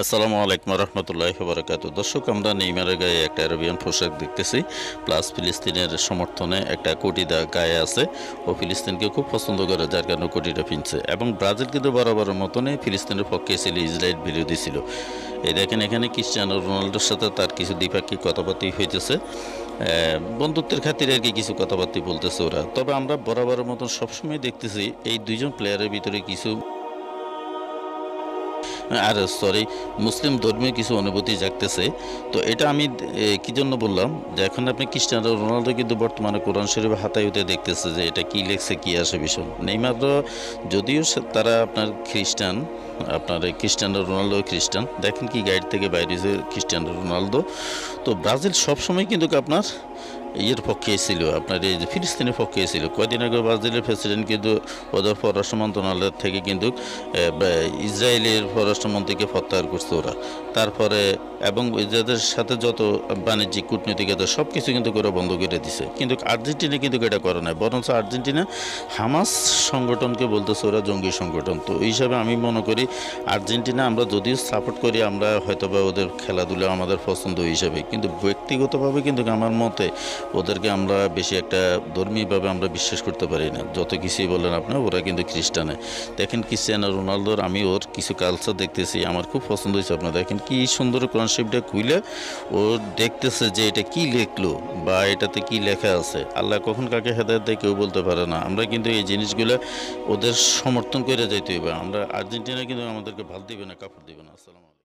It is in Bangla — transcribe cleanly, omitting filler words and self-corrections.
আসসালামু আলাইকুম রহমতুল্লাহি বারাকাতু। দর্শক, আমরা নেইমারের গায়ে একটা অ্যারাবিয়ান পোশাক দেখতেছি, প্লাস ফিলিস্তিনের সমর্থনে একটা কোটি গায়ে আছে। ও ফিলিস্তিনকে খুব পছন্দ করে, যার কারণে কোটিটা পিনছে। এবং ব্রাজিল কিন্তু বরাবরের মতনই ফিলিস্তিনের পক্ষে ছিল, ইসরায়েল বিরোধী ছিল। এই দেখেন, এখানে ক্রিস্টিয়ানো রোনাল্ডোর সাথে তার কিছু দ্বিপাক্ষিক কথাবার্তা হইতেছে, বন্ধুত্বের খাতিরে আর কি কিছু কথাবার্তা বলতেছে ওরা। তবে আমরা বরাবরের মতন সবসময় দেখতেছি এই দুইজন প্লেয়ারের ভিতরে কিছু মুসলিম ধর্মীয় কিছু অনুভূতি জাগতেছে। তো এটা আমি কি জন্য বললাম, যে এখন আপনি ক্রিস্টিয়ানো রোনালদো কিন্তু বর্তমানে কোরআন শরীফ হাতায় হতে দেখতেছে যে এটা কি লেখছে, কি আসে বিষয়। নেইমারও যদিও তারা আপনার খ্রিস্টান, আপনার ক্রিস্টিয়ানো রোনালদো খ্রিস্টান, দেখেন কি গাইড থেকে বাইরে যে ক্রিস্টিয়ানো রোনালদো। তো ব্রাজিল সবসময় কিন্তু আপনার ইয়ের পক্ষে ছিল, আপনার এই যে ফিলিস্তিনের পক্ষে ছিল। কয়দিন আগে ব্রাজিলের প্রেসিডেন্ট কিন্তু ওদের পররাষ্ট্র মন্ত্রণালয় থেকে কিন্তু ইসরায়েলের পররাষ্ট্রমন্ত্রীকে প্রত্যাহার করছে ওরা। তারপরে এবং যাদের সাথে যত বাণিজ্যিক কূটনীতিকতা সব কিছু কিন্তু ওরা বন্ধ করে দিছে। কিন্তু আর্জেন্টিনা কিন্তু এটা করে নাই, বরঞ্চ আর্জেন্টিনা হামাস সংগঠনকে বলতেছে ওরা জঙ্গি সংগঠন। তো এই হিসাবে আমি মনে করি আর্জেন্টিনা আমরা যদিও সাপোর্ট করি, আমরা হয়তোবা ওদের খেলাধুলা আমাদের পছন্দ হিসাবে, কিন্তু ব্যক্তিগতভাবে কিন্তু আমার মতে ওদেরকে আমরা বেশি একটা ধর্মীয়ভাবে আমরা বিশ্বাস করতে পারি না। যত কিছুই বলেন আপনি, ওরা কিন্তু খ্রিস্টানে। দেখেন ক্রিস্টিয়ানো রোনালদোর, আমি ওর কিছু কালচার দেখতেছি, আমার খুব পছন্দ হয়েছে। আপনার দেখেন কি সুন্দর কনসেপ্টটা খুইলে ও দেখতেছে যে এটা কি লিখলো বা এটাতে কি লেখা আছে। আল্লাহ কখন কাকে হেদায়েত দেয় কেউ বলতে পারে না। আমরা কিন্তু এই জিনিসগুলো ওদের সমর্থন করে যাইতে হবে। আমরা আর্জেন্টিনা কিন্তু আমাদেরকে ভাল দিবে না, কাপড় দিবে না। আসসালাম।